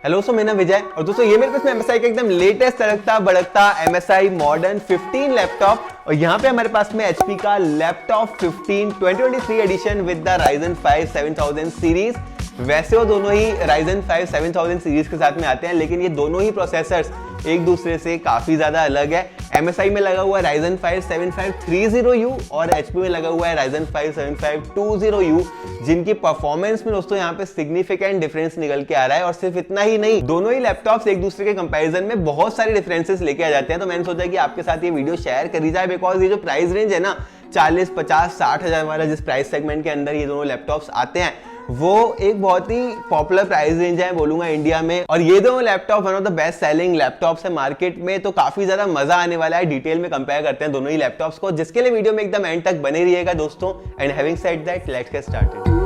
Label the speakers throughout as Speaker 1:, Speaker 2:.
Speaker 1: Hello सो मेरा विजय और दोस्तों ये मेरे पास में MSI का एकदम लेटेस्ट तड़कता भड़कता MSI मॉडर्न 15 लैपटॉप और यहाँ पे हमारे पास में HP का laptop 15 2023 edition with the Ryzen 5 7000 series. वैसे वो दोनों ही Ryzen 5 7000 सीरीज के साथ में आते हैं, लेकिन ये दोनों ही प्रोसेसर्स एक दूसरे से काफी ज्यादा अलग है। MSI में लगा हुआ है Ryzen 5 7530U और HP में लगा हुआ है Ryzen 5 7520U, जिनकी परफॉर्मेंस में दोस्तों यहाँ पे सिग्निफिकेंट डिफरेंस निकल के आ रहा है। और सिर्फ इतना ही नहीं, दोनों ही लैपटॉप्स एक दूसरे के कंपैरिजन में बहुत सारे डिफरेंसेस लेके आ जाते हैं। तो मैंने सोचा कि आपके साथ ये वीडियो शेयर करी जाए, बिकॉज ये जो प्राइस रेंज है ना 40, 50, 60 हजार वाला, जिस प्राइस सेगमेंट के अंदर ये दोनों लैपटॉप्स आते हैं, वो एक बहुत ही पॉपुलर प्राइस रेंज है बोलूंगा इंडिया में। और ये दोनों laptop one of the best selling laptops है मार्केट में, तो काफी ज्यादा मजा आने वाला है। डिटेल में कंपेयर करते हैं दोनों ही लैपटॉप्स को, जिसके लिए वीडियो में एकदम एंड तक बने रहिएगा दोस्तों। And having said that, let's get started.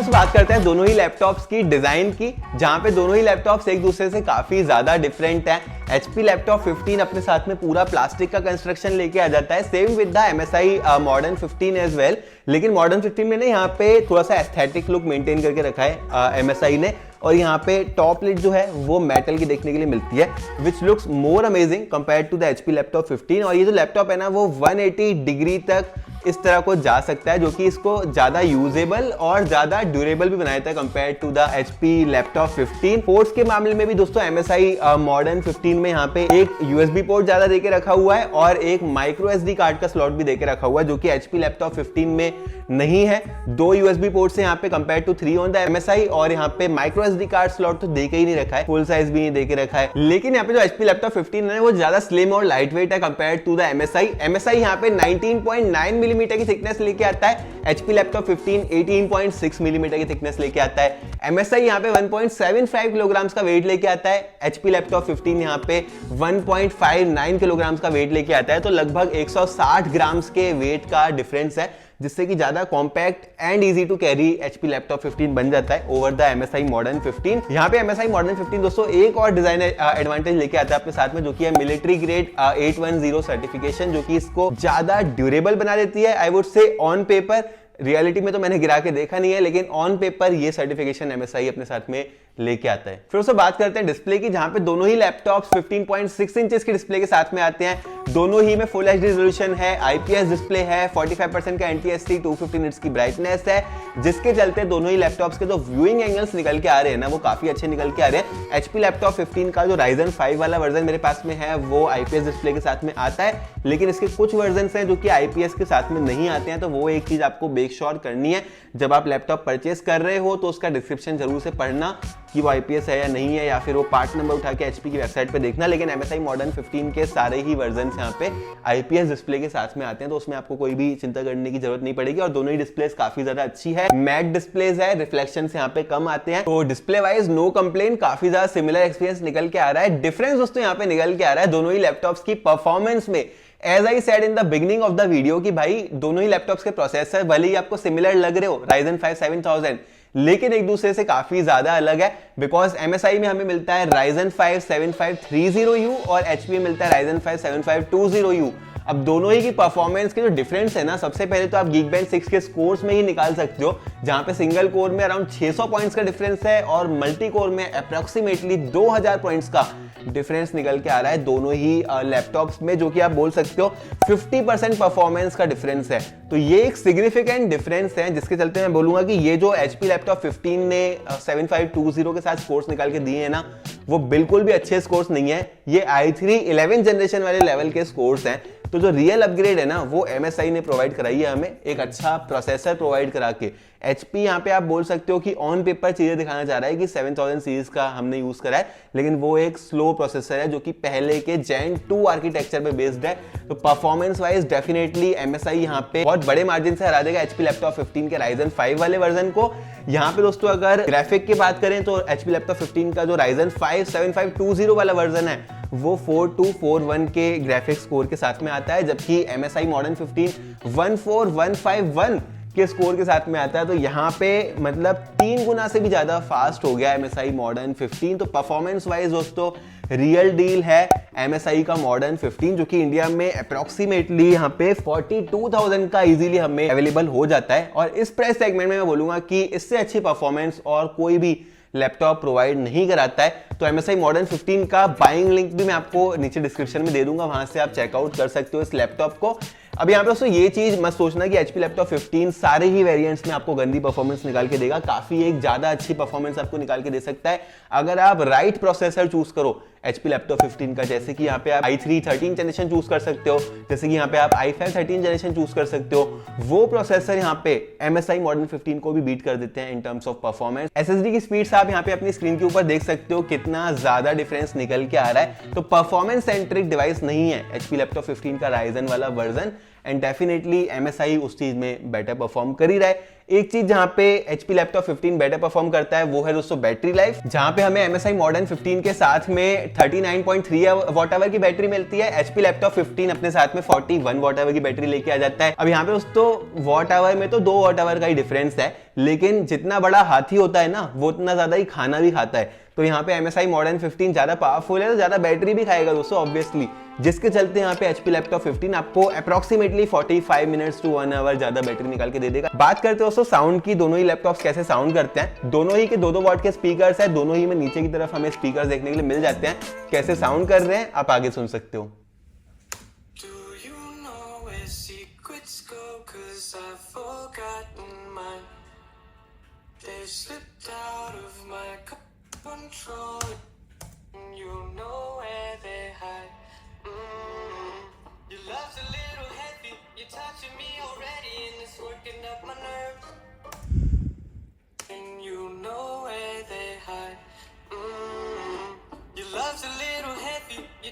Speaker 1: बात करते हैं दोनों ही लैपटॉप्स की डिजाइन की, जहां पे दोनों ही लैपटॉप्स एक दूसरे से काफी ज्यादा डिफरेंट हैं। HP लैपटॉप 15 अपने साथ में पूरा प्लास्टिक का कंस्ट्रक्शन लेके आ जाता है, same with the MSI modern 15 as well. लेकिन मॉडर्न 15 में ना यहाँ पे थोड़ा सा एस्थेटिक लुक मेंटेन करके रखा है MSI ने, और यहाँ पे टॉप लिड जो है वो मेटल की देखने के लिए मिलती है, which looks more amazing compare to the HP laptop 15। और ये जो लैपटॉप है ना वो 180 डिग्री तक इस तरह को जा सकता है, जो कि इसको ज्यादा यूजेबल और ज्यादा ड्यूरेबल भी बनाता है compare to the HP laptop 15। Ports के मामले में भी दोस्तों MSI मॉडर्न 15 में यहाँ पे एक USB पोर्ट ज्यादा देके रखा हुआ है और एक माइक्रो SD कार्ड का स्लॉट भी देके रखा हुआ है, जो कि HP लैपटॉप 15 में नहीं है। 2 USB पोर्ट्स है यहाँ पे compare to 3 on the MSI, और यहाँ पे माइक्रो SD कार्ड स्लॉट तो देके ही नहीं रखा है, फुल साइज भी नहीं देके रखा है। लेकिन यहाँ पे जो HP लैपटॉप 15 है वो ज्यादा स्लिम और लाइट वेट है कंपेयर टू द MSI यहाँ पे 19.9 मिलीमीटर की थिकनेस लेके आता है, HP लैपटॉप 15 18.6 मिलीमीटर की थिकनेस लेके आता है। MSI यहाँ पे 1.75 किलोग्राम का वेट लेके आता है, HP लैपटॉप 15 यहाँ पे 1.59 किलोग्राम का वेट लेके आता है। तो लगभग 160 ग्राम के वेट का डिफरेंस है, जिससे कि ज्यादा compact and easy to carry HP laptop 15 बन जाता है ओवर द MSI मॉडर्न 15। यहाँ पे MSI मॉडर्न 15 दोस्तों एक और डिजाइन एडवांटेज लेके आता है अपने साथ में, जो कि है मिलिट्री ग्रेड 810 सर्टिफिकेशन, जो कि इसको ज्यादा ड्यूरेबल बना देती है। I would say on paper, reality में तो मैंने गिरा के देखा नहीं है, लेकिन ऑन पेपर ये सर्टिफिकेशन MSI अपने साथ में लेके आता है। फिर उससे बात करते हैं डिस्प्ले की, जहां पे दोनों ही लैपटॉप्स 15.6 इंचेस की डिस्प्ले के साथ में आते हैं। दोनों ही में फुल HD रेजोल्यूशन है, IPS डिस्प्ले है, 45% का NTSC 250 निट्स की ब्राइटनेस है, जिसके चलते दोनों ही लैपटॉप्स के जो व्यूइंग एंगल्स निकल के आ रहे हैं ना वो काफी अच्छे निकल के आ रहे हैं। HP लैपटॉप 15 का जो Ryzen 5 वाला वर्जन मेरे पास में है वो IPS डिस्प्ले के साथ में आता है, लेकिन इसके कुछ वर्जन हैं जो कि IPS के साथ में नहीं आते हैं। तो वो एक चीज आपको मेक श्योर करनी है, जब आप लैपटॉप परचेस कर रहे हो तो उसका डिस्क्रिप्शन जरूर से पढ़ना कि वो IPS है या नहीं है, या फिर वो पार्ट नंबर उठा के HP की वेबसाइट पे देखना। लेकिन MSI मॉडर्न 15 के सारे ही वर्जन यहाँ पे IPS डिस्प्ले के साथ में आते हैं, तो उसमें आपको कोई भी चिंता करने की जरूरत नहीं पड़ेगी। और दोनों ही डिस्प्लेस काफी ज्यादा अच्छी है, मैट डिस्प्लेस है, रिफ्लेक्शन यहाँ पे कम आते हैं, तो डिस्प्ले वाइज नो कंप्लेन, काफी ज्यादा सिमिलर एक्सपीरियंस निकल के आ रहा है। डिफरेंस दोस्तों यहाँ पे निकल के आ रहा है दोनों ही लैपटॉप्स की परफॉर्मेंस में। As I said in the beginning of the video कि भाई दोनों ही लैपटॉप्स के प्रोसेसर भले ही आपको सिमिलर लग रहे हो Ryzen 5 7000, लेकिन एक दूसरे से काफी ज्यादा अलग है, बिकॉज MSI में हमें मिलता है Ryzen 5 7530U और HP में मिलता है Ryzen 5 7520U। अब दोनों ही की परफॉर्मेंस के जो डिफरेंस है ना, सबसे पहले तो आप Geekbench 6 के स्कोर्स में ही निकाल सकते हो, जहां पे सिंगल कोर में अराउंड 600 पॉइंट्स का डिफरेंस है और मल्टी कोर में अप्रोक्सीमेटली 2000 पॉइंट्स का डिफरेंस निकल के आ रहा है दोनों ही लैपटॉप्स में, जो कि आप बोल सकते हो 50% परफॉर्मेंस का डिफरेंस है। तो ये एक सिग्निफिकेंट डिफरेंस है, जिसके चलते मैं बोलूंगा कि ये जो HP लैपटॉप 15 ने 7520 के साथ स्कोर्स निकाल के दिए हैं ना, वो बिल्कुल भी अच्छे स्कोर्स नहीं है। ये i3 11 जनरेशन वाले लेवल के स्कोर्स हैं। तो जो रियल अपग्रेड है ना वो MSI ने प्रोवाइड कराई है हमें, एक अच्छा प्रोसेसर प्रोवाइड करा के। HP यहाँ पे आप बोल सकते हो कि ऑन पेपर चीजें दिखाना चाह रहा है कि 7000 सीरीज का हमने यूज करा है, लेकिन वो एक स्लो प्रोसेसर है जो कि पहले के Gen 2 आर्किटेक्चर पे बेस्ड है। तो परफॉर्मेंस वाइज डेफिनेटली MSI यहाँ पे बहुत बड़े मार्जिन से हरा देगा HP लैपटॉप 15 के Ryzen 5 वाले वर्जन को। यहाँ पे दोस्तों अगर ग्राफिक की बात करें तो HP लैपटॉप 15 का जो Ryzen 5 7520 वाला वर्जन है वो 4241 के ग्राफिक्स कोर के साथ में आता है, जबकि MSI मॉडर्न 15 14151 के स्कोर के साथ में आता है। तो यहाँ पे मतलब 3 गुना से भी ज़्यादा फास्ट हो गया MSI मॉडर्न 15। तो परफॉर्मेंस वाइज दोस्तों रियल डील है MSI का मॉडर्न 15, जो कि इंडिया में अप्रोक्सीमेटली यहाँ पे 42,000 का इजीली हमें अवेलेबल हो जाता है। और इस प्राइस सेगमेंट में मैं बोलूँगा कि इससे अच्छी परफॉर्मेंस और कोई भी लैपटॉप प्रोवाइड नहीं कराता है। तो MSI मॉडर्न 15 का बाइंग लिंक भी मैं आपको नीचे डिस्क्रिप्शन में दे दूंगा, वहां से आप चेकआउट कर सकते हो इस लैपटॉप को। अब यहाँ पे दोस्तों ये चीज मत सोचना कि HP लैपटॉप 15 सारे ही वेरिएंट्स में आपको गंदी परफॉर्मेंस निकाल के देगा। काफी एक ज्यादा अच्छी परफॉर्मेंस आपको निकाल के दे सकता है अगर आप राइट प्रोसेसर चूज करो HP लैपटॉप 15 का। जैसे कि यहाँ पे आप i3 13 जनरेशन चूज कर सकते हो, जैसे कि यहाँ पे आप i5 13 जनरेशन चूज कर सकते हो। वो प्रोसेसर यहाँ पे MSI मॉडर्न 15 को भी बीट कर देते हैं in terms of performance. SSD की स्पीड आप यहाँ पे अपनी स्क्रीन के ऊपर देख सकते हो कितना ज्यादा डिफरेंस निकल के आ रहा है। तो परफॉर्मेंस सेंट्रिक डिवाइस नहीं है HP लैपटॉप 15 का Ryzen वाला वर्जन, एंड डेफिनेटली MSI उस चीज में बेटर परफॉर्म कर ही रहा है। एक चीज जहां पे HP लैपटॉप 15 बेटर परफॉर्म करता है वो है दोस्तों बैटरी लाइफ, जहां पे हमें MSI मॉडर्न 15 के साथ में 39.3 वॉट आवर की बैटरी मिलती है। HP लैपटॉप 15 अपने साथ में 41 वॉट आवर की बैटरी लेके आ जाता है। अब यहाँ पे दोस्तों वॉट आवर में तो 2 वॉट आवर का ही डिफरेंस है, लेकिन जितना बड़ा हाथी होता है ना वो उतना ज्यादा ही खाना भी खाता है। तो यहाँ पे MSI मॉडर्न 15 ज्यादा पावरफुल है तो ज्यादा बैटरी भी खाएगा दोस्तों ऑब्वियसली, जिसके चलते यहाँ पे HP लैपटॉप 15 आपको अप्रोक्सीमेटली 45 मिनट्स टू 1 आवर ज्यादा बैटरी निकाल के दे देगा। बात करते हो दोस्तों साउंड की, दोनों ही लैपटॉप्स कैसे साउंड करते हैं। दोनों ही के 2-2 वॉट के स्पीकर्स है, दोनों ही में नीचे की तरफ हमें स्पीकर्स देखने के लिए मिल जाते हैं। कैसे साउंड कर रहे हैं आप आगे सुन सकते हो।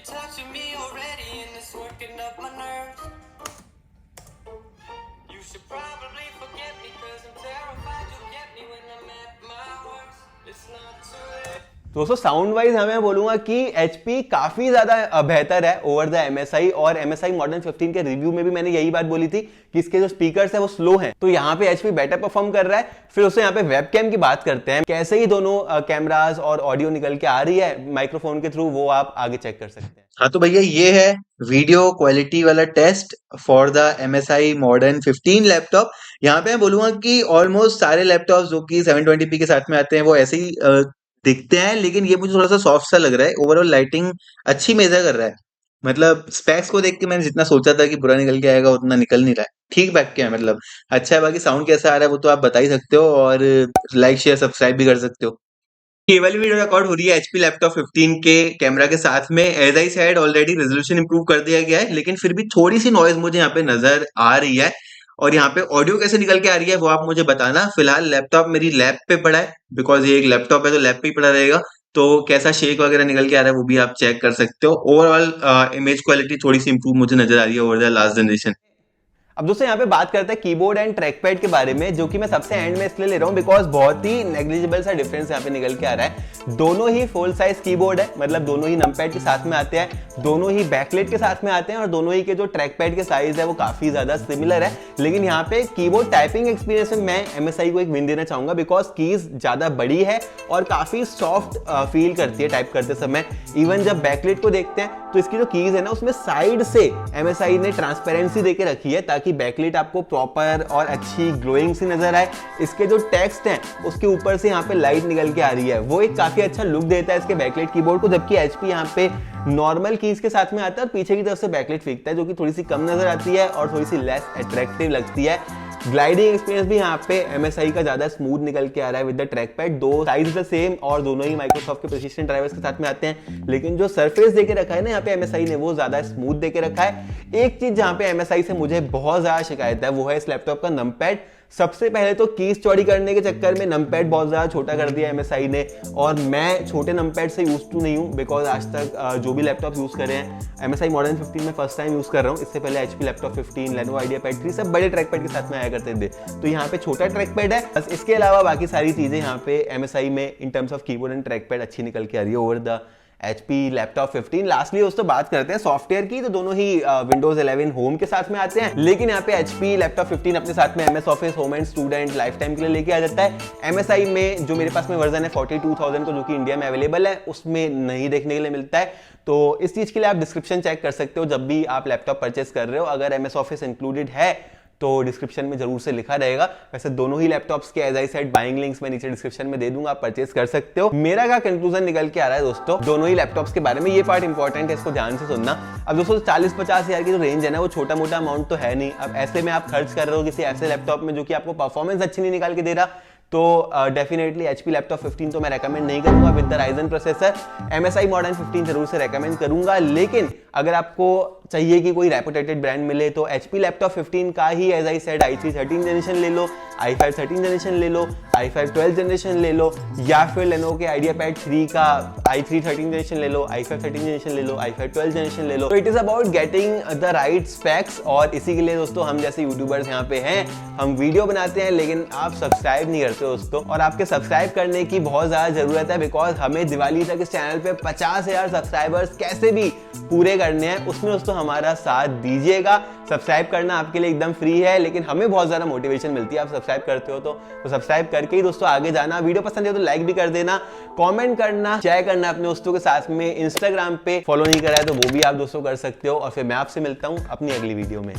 Speaker 2: Touching me already and it's working up my nerves. You should probably forget me cause I'm terrified you'll get me when I'm at my worst. It's not too late.
Speaker 1: दोस्तों साउंड वाइज हमें बोलूंगा कि HP काफी ज्यादा बेहतर है over the MSI, और MSI modern 15 के रिव्यू में भी मैंने यही बात बोली थी कि इसके जो स्पीकर्स है वो स्लो हैं। तो यहाँ पे HP बेटर परफॉर्म कर रहा है। फिर उससे यहाँ पे वेबकैम की बात करते हैं, कैसे ही दोनों कैमरास और ऑडियो निकल के आ रही है माइक्रोफोन के थ्रू, वो आप आगे चेक कर सकते हैं।
Speaker 3: हाँ तो भैया ये है वीडियो क्वालिटी वाला test for the MSI modern 15 laptop. यहाँ पे मैं बोलूंगा कि ऑलमोस्ट सारे लैपटॉप जो कि 720p के साथ में आते हैं वो ऐसे ही दिखते हैं, लेकिन ये मुझे थोड़ा सा सॉफ्ट सा लग रहा है। ओवरऑल लाइटिंग अच्छी मेजर कर रहा है, मतलब स्पेक्स को देख के मैंने जितना सोचा था कि बुरा निकल के आएगा उतना निकल नहीं रहा है, ठीक बैठ के है, मतलब अच्छा है। बाकी साउंड कैसा आ रहा है वो तो आप बता ही सकते हो, और लाइक शेयर सब्सक्राइब भी कर सकते हो। ये वाली वीडियो रिकॉर्ड हो रही है HP लैपटॉप 15 के कैमरा के साथ में। As I said already resolution improve कर दिया गया है, लेकिन फिर भी थोड़ी सी नॉइज मुझे यहाँ पे नजर आ रही है। और यहाँ पे ऑडियो कैसे निकल के आ रही है वो आप मुझे बताना। फिलहाल लैपटॉप मेरी लैप पे पड़ा है, बिकॉज ये एक लैपटॉप है तो लैप पे ही पड़ा रहेगा। तो कैसा शेक वगैरह निकल के आ रहा है वो भी आप चेक कर सकते हो। ओवरऑल इमेज क्वालिटी थोड़ी सी इंप्रूव मुझे नजर आ रही है ओवर द लास्ट जनरेशन।
Speaker 1: अब दोस्तों यहाँ पे बात करते हैं कीबोर्ड एंड ट्रैक पैड के बारे में, जो कि मैं सबसे एंड में इसलिए ले रहा हूँ बिकॉज बहुत ही नेग्लिजिबल सा डिफरेंस यहाँ पे निकल के आ रहा है। दोनों ही फुल साइज कीबोर्ड है, मतलब दोनों ही नंपैड के साथ में आते हैं, दोनों ही बैकलाइट के साथ में आते हैं, और दोनों ही के जो ट्रैक पैड के साइज है वो काफी ज्यादा सिमिलर है। लेकिन यहाँ पे कीबोर्ड टाइपिंग एक्सपीरियंस में मैं MSI को एक विन देना चाहूंगा बिकॉज कीज ज्यादा बड़ी है और काफी सॉफ्ट फील करती है टाइप करते समय। इवन जब बैकलाइट को देखते हैं तो इसकी जो कीज है ना उसमें साइड से MSI ने ट्रांसपेरेंसी देके रखी है ताकि बैकलाइट आपको प्रॉपर और अच्छी ग्लोइंग सी नजर आए। इसके जो टेक्स्ट हैं उसके ऊपर से यहाँ पे लाइट निकल के आ रही है, वो एक काफी अच्छा लुक देता है इसके बैकलाइट कीबोर्ड को। जबकि HP यहाँ पे नॉर्मल कीज के साथ में आता है और पीछे की तरफ से बैकलाइट फेंकता है, जो कि थोड़ी सी कम नजर आती है और थोड़ी सी लेस अट्रैक्टिव लगती है। ग्लाइडिंग एक्सपीरियंस भी यहाँ पे MSI का ज्यादा स्मूथ निकल के आ रहा है विद द ट्रैक पैड। दो साइज द सेम और दोनों ही माइक्रोसॉफ्ट के प्रिसिजन ड्राइवर्स के साथ में आते हैं, लेकिन जो सरफेस देके रखा है ना यहाँ पे MSI ने वो ज्यादा स्मूथ देके रखा है। एक चीज जहाँ पे MSI से मुझे बहुत ज्यादा शिकायत है वो है इस लैपटॉप का नंपैड। सबसे पहले तो कीज चौड़ी करने के चक्कर में नंपैड बहुत ज्यादा छोटा कर दिया MSI ने, और मैं छोटे नंपैड से यूज टू नहीं हूँ बिकॉज आज तक जो भी लैपटॉप यूज करे हैं MSI मॉडर्न 15 में फर्स्ट टाइम यूज कर रहा हूँ। इससे पहले HP लैपटॉप 15, Lenovo IdeaPad 3 सब बड़े ट्रैक पैड के साथ में आया करते थे, तो यहाँ पे छोटा ट्रैक पैड है बस। इसके अलावा बाकी सारी चीजें यहाँ पे MSI में in terms of keyboard and track pad अच्छी निकल के आ रही है over the HP laptop 15। Lastly दोस्तों बात करते हैं सॉफ्टवेयर की, तो दोनों ही Windows 11 होम के साथ में आते हैं, लेकिन यहाँ पे HP लैपटॉप 15 अपने साथ में MS office home and student life time के लिए लेके आ जाता है। MSI में जो मेरे पास में वर्जन है 42,000 को, जो कि इंडिया में अवेलेबल है, उसमें नहीं देखने के लिए मिलता है। तो इस चीज के लिए आप डिस्क्रिप्शन चेक कर सकते हो जब भी आप लैपटॉप परचेस कर रहे हो। अगर MS ऑफिस इंक्लूडेड है तो डिस्क्रिप्शन में जरूर से लिखा रहेगा। वैसे दोनों ही लैपटॉप्स के as I said buying links मैं नीचे डिस्क्रिप्शन में दे दूंगा, आप परचेस कर सकते हो। मेरा क्या कंक्लूजन निकल के आ रहा है दोस्तों दोनों ही लैपटॉप्स के बारे में, ये पार्ट इंपॉर्टेंट है, इसको ध्यान से सुनना। अब दोस्तों 40-50 हज़ार की जो रेंज है ना, वो छोटा मोटा अमाउंट तो है नहीं। अब ऐसे में आप खर्च कर रहे हो किसी ऐसे लैपटॉप में जो कि आपको परफॉर्मेंस अच्छी नहीं निकाल के दे रहा, तो डेफिनेटली HP लैपटॉप 15 तो मैं रेकमेंड नहीं करूंगा with the Ryzen processor. MSI modern 15 जरूर से रेकमेंड करूंगा, लेकिन अगर आपको चाहिए कि कोई रेपुटेटेड ब्रांड मिले तो HP लैपटॉप 15 का ही as I said i3 13 generation ले लो, i5 13 जनरेशन ले लो, i5 12 जनरेशन ले लो, या फिर Lenovo के IdeaPad 3 का i3 13 जनरेशन ले लो, i5 13 जनरेशन ले लो, i5 12 जनरेशन ले लो। तो it is about getting the right specs, और इसी के लिए दोस्तों हम जैसे यूट्यूबर्स यहाँ पे हैं, हम वीडियो बनाते हैं लेकिन आप सब्सक्राइब नहीं करते दोस्तों, और आपके सब्सक्राइब करने की बहुत ज्यादा जरूरत है, बिकॉज हमें दिवाली तक इस चैनल पे 50,000 सब्सक्राइबर्स कैसे भी पूरे करने हैं। उसमें दोस्तों हमारा साथ दीजिएगा। सब्सक्राइब करना आपके लिए एकदम फ्री है, लेकिन हमें बहुत ज्यादा मोटिवेशन मिलती है आप सब्सक्राइब करते हो तो सब्सक्राइब करके ही दोस्तों आगे जाना। वीडियो पसंद है तो लाइक भी कर देना, कमेंट करना, शेयर करना अपने दोस्तों के साथ में। इंस्टाग्राम पे फॉलो नहीं करा है तो वो भी आप दोस्तों कर सकते हो, और फिर मैं आपसे मिलता हूं अपनी अगली वीडियो में।